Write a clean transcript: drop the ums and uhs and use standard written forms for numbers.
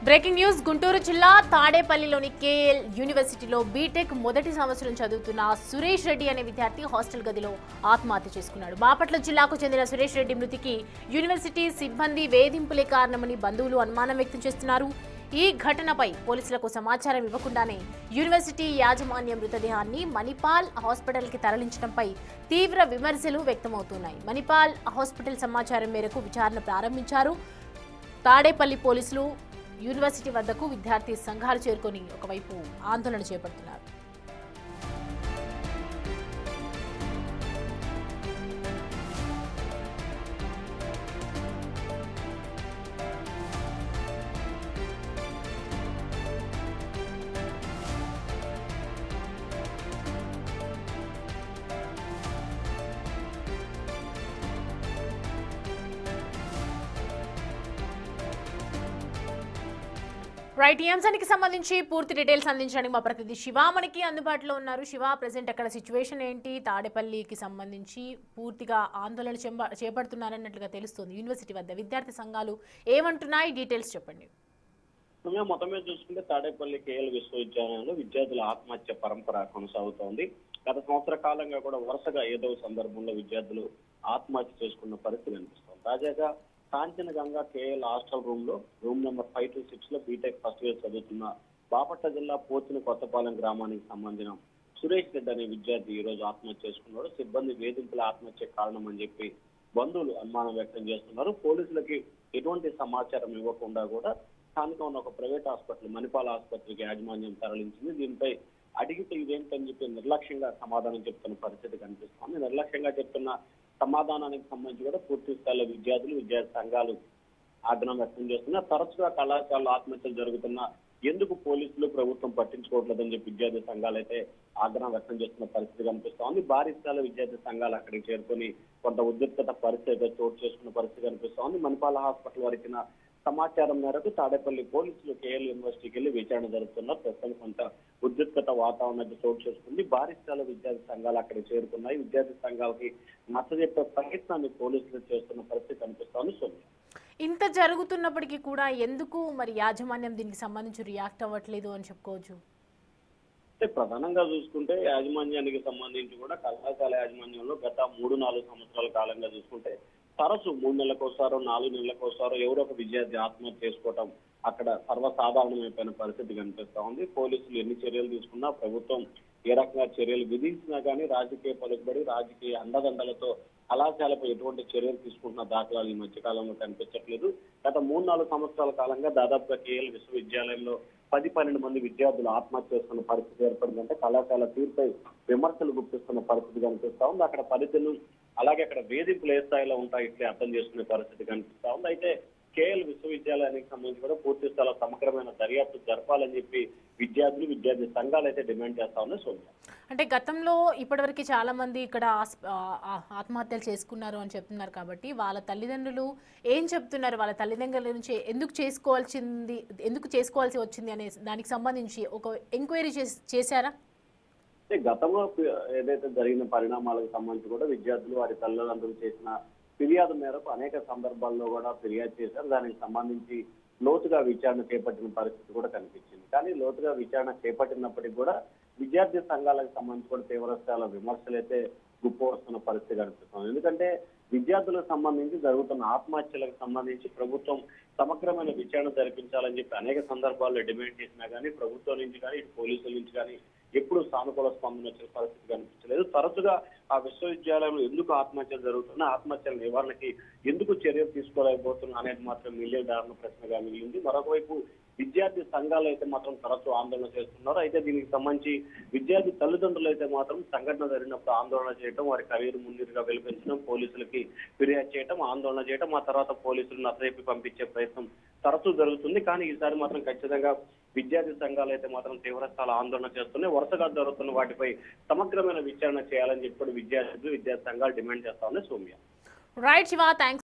Breaking news Guntur జిల్లా తాడేపల్లిలోని KL యూనివర్సిటీలో బీటెక్ మొదటి సంవత్సరం చదువుతున్న సురేష్ రెడ్డి అనే విద్యార్థి హాస్టల్ గదిలో ఆత్మహత్య చేసుకున్నాడు. బాపట్ల జిల్లాకు చెందిన సురేష్ రెడ్డి మృతికి యూనివర్సిటీ సిబ్బంది వేధింపులే కారణమని బంధువులు అనుమానం వ్యక్తం చేస్తున్నారు. ఈ ఘటనపై పోలీసులకు సమాచారం ఇవ్వకుండానే యూనివర్సిటీ యాజమాన్యం మృతదేహాన్ని మణిపాల్ హాస్పిటల్కి తరలించడంపై తీవ్ర విమర్శలు వ్యక్తమవుతున్నాయి. మణిపాల్ హాస్పిటల్ సమాచారం మేరకు విచారణ ప్రారంభించారు. తాడేపల్లి పోలీసులు యూనివర్సిటీ వద్దకు విద్యార్థి సంఘాలు చేరుకొని ఒకవైపు ఆందోళన చేపడుతున్నారు. రైట్, ఈ అంశానికి సంబంధించి పూర్తి డీటెయిల్స్ అందించడానికి మా ప్రతినిధి శివ మనకి అందుబాటులో ఉన్నారు. శివ, ప్రెసెంట్ అక్కడ సిచ్యువేషన్ ఏంటి? తాడేపల్లికి సంబంధించి పూర్తిగా ఆందోళన చేపడుతున్నారన్నట్లుగా తెలుస్తుంది. యూనివర్సిటీ వద్ద విద్యార్థి సంఘాలు ఏమంటున్నాయి? డీటెయిల్స్ చెప్పండి. మొత్తం మీద చూసుకుంటే తాడేపల్లి కేఎల్ విశ్వవిద్యాలయంలో విద్యార్థుల ఆత్మహత్య పరంపర కొనసాగుతోంది. గత సంవత్సర కాలంగా కూడా వరుసగా ఏదో సందర్భంలో విద్యార్థులు ఆత్మహత్య చేసుకున్న పరిస్థితి కనిపిస్తోంది. తాజాగా Kanchenjunga KL hostel room number 526 లో బీటెక్ ఫస్ట్ ఇయర్ చదువుతున్న బాపట్ల జిల్లా పోతిన కొత్తపాలెం గ్రామానికి సంబంధించిన సురేష్ రెడ్డి అనే విద్యార్థి ఈ రోజు ఆత్మహత్య చేసుకున్నాడు. సిబ్బంది వేధింపుల ఆత్మహత్య కారణం అని చెప్పి బంధువులు అనుమానం వ్యక్తం చేస్తున్నారు. పోలీసులకి ఎటువంటి సమాచారం ఇవ్వకుండా కూడా స్థానికంగా ఉన్న ఒక ప్రైవేట్ హాస్పిటల్ మణిపాల్ ఆసుపత్రికి యాజమాన్యం తరలించింది. దీనిపై అడిగితే ఇదేంటని చెప్పి నిర్లక్ష్యంగా సమాధానం చెప్తున్న పరిస్థితి కనిపిస్తోంది. నిర్లక్ష్యంగా చెప్తున్న సమాధానానికి సంబంధించి కూడా పూర్తి స్థాయిలో విద్యార్థి సంఘాలు ఆగ్రహం వ్యక్తం చేస్తున్నా. తరచుగా కళాశాలలో ఆత్మహత్యలు జరుగుతున్నా ఎందుకు పోలీసులు ప్రభుత్వం పట్టించుకోవట్లేదని చెప్పి విద్యార్థి సంఘాలు అయితే ఆగ్రహం వ్యక్తం చేస్తున్న పరిస్థితి కనిపిస్తోంది. భారీ స్థాయిలో విద్యార్థి సంఘాలు అక్కడికి చేరుకొని కొంత ఉద్రిక్తత పరిస్థితి చోటు చేసుకున్న పరిస్థితి కనిపిస్తోంది. మణిపాల్ హాస్పిటల్ వారికి సమాచారం మేరకు తాడేపల్లి పోలీసులు కేఎల్ యూనివర్సిటీకి వెళ్లి విచారణ జరుపుతున్నారు. ప్రస్తుతం కొంత ఉద్రిక్తత వాతావరణం చోటు చేసుకుంది. భారీ స్థాయిలో విద్యార్థి సంఘాలు అక్కడ చేరుకున్నాయి. విద్యార్థి సంఘాలకి నచ్చజెప్పే ప్రయత్నాన్ని పోలీసులు చేస్తున్న పరిస్థితి కనిపిస్తోంది. సోనియా, ఇంత జరుగుతున్నప్పటికీ కూడా ఎందుకు మరి యాజమాన్యం దీనికి సంబంధించి రియాక్ట్ అవ్వట్లేదు అని చెప్పుకోవచ్చు? అంటే ప్రధానంగా చూసుకుంటే యాజమాన్యానికి సంబంధించి కూడా కళాశాల యాజమాన్యంలో గత 3-4 సంవత్సరాల కాలంగా చూసుకుంటే తరచు 3 నెలలకోసారో 4 నెలలకోసారో ఎవరో ఒక విద్యార్థి ఆత్మహత్య చేసుకోవటం అక్కడ సర్వసాధారణమైపోయిన పరిస్థితి కనిపిస్తా ఉంది. పోలీసులు ఎన్ని చర్యలు తీసుకున్నా, ప్రభుత్వం ఏ రకంగా చర్యలు విధించినా కానీ రాజకీయ పలుకుబడి, రాజకీయ అండదండలతో కళాశాలపై ఎటువంటి చర్యలు తీసుకుంటున్న దాఖలాలు ఈ మధ్య కాలంలో కనిపించట్లేదు. గత 3-4 సంవత్సరాల కాలంగా దాదాపుగా కేఎల్ విశ్వవిద్యాలయంలో 10-12 మంది విద్యార్థులు ఆత్మహత్య చేసుకున్న పరిస్థితి ఏర్పడిందంటే కళాశాల తీరుపై విమర్శలు గుర్తిస్తున్న పరిస్థితి కనిపిస్తా ఉంది. అక్కడ పరిధులు అలాగే అక్కడ వేధింపులు ఏ స్థాయిలో ఉంటాయి ఇట్లే అర్థం చేసుకునే పరిస్థితి కనిపిస్తా ఉంది. అయితే కేఎల్ విశ్వవిద్యాలయానికి సంబంధించి కూడా పూర్తి స్థాయిలో సమగ్రమైన దర్యాప్తు జరపాలని చెప్పి విద్యార్థి సంఘాలు అయితే డిమాండ్ చేస్తా ఉన్నాయి. సోనియా, అంటే గతంలో ఇప్పటివరకు చాలా మంది ఇక్కడ ఆత్మహత్యలు చేసుకున్నారు అని చెప్తున్నారు కాబట్టి వాళ్ళ తల్లిదండ్రులు ఏం చెప్తున్నారు? వాళ్ళ తల్లిదండ్రుల నుంచి ఎందుకు చేసుకోవాల్సి వచ్చింది అనే దానికి సంబంధించి ఒక ఎంక్వైరీ చేశారా? గతంలో ఏదైతే జరిగిన పరిణామాలకు సంబంధించి కూడా విద్యార్థులు వారి తల్లిదండ్రులు చేసిన ఫిర్యాదు మేరకు అనేక సందర్భాల్లో కూడా ఫిర్యాదు చేశారు. దానికి సంబంధించి లోతుగా విచారణ చేపట్టిన పరిస్థితి కూడా కనిపించింది. కానీ లోతుగా విచారణ చేపట్టినప్పటికీ కూడా విద్యార్థి సంఘాలకు సంబంధించి కూడా తీవ్ర స్థాయిలో విమర్శలు అయితే గుప్ప వస్తున్న పరిస్థితి కనిపిస్తుంది. ఎందుకంటే విద్యార్థులకు సంబంధించి జరుగుతున్న ఆత్మహత్యలకు సంబంధించి ప్రభుత్వం సమగ్రమైన విచారణ జరిపించాలని చెప్పి అనేక సందర్భాల్లో డిమాండ్ చేసినా కానీ ప్రభుత్వం నుంచి కానీ ఇటు పోలీసుల నుంచి కానీ ఎప్పుడు సానుకూల స్పందన వచ్చిన పరిస్థితి కనిపించలేదు. తరచుగా ఆ విశ్వవిద్యాలయంలో ఎందుకు ఆత్మహత్యలు జరుగుతున్నా, ఆత్మహత్యల నివారణకి ఎందుకు చర్యలు తీసుకోలేకపోతున్నా అనేది మాత్రం మిలియన్ ప్రశ్నగా మిగిలింది. మరొకవైపు విద్యార్థి సంఘాలు అయితే మాత్రం తరచూ ఆందోళన చేస్తున్నారు. అయితే దీనికి సంబంధించి విద్యార్థి తల్లిదండ్రులు అయితే మాత్రం సంఘటన జరిగినప్పుడు ఆందోళన చేయడం, వారి కెరీర్ మున్నిరుగా వెలిపించడం, పోలీసులకి ఫిర్యాదు చేయడం, ఆందోళన చేయడం, ఆ తర్వాత పోలీసులు నచ్చజెప్పి పంపించే ప్రయత్నం తరచూ జరుగుతుంది. కానీ ఈసారి మాత్రం ఖచ్చితంగా విద్యార్థి సంఘాలు అయితే మాత్రం తీవ్ర స్థాయిలో ఆందోళన చేస్తున్నాయి. వరుసగా జరుగుతున్న వాటిపై సమగ్రమైన విచారణ చేయాలని చెప్పి విద్యార్థి సంఘాలు డిమాండ్ చేస్తా ఉన్నాయి. Somya, right Shiva, thanks.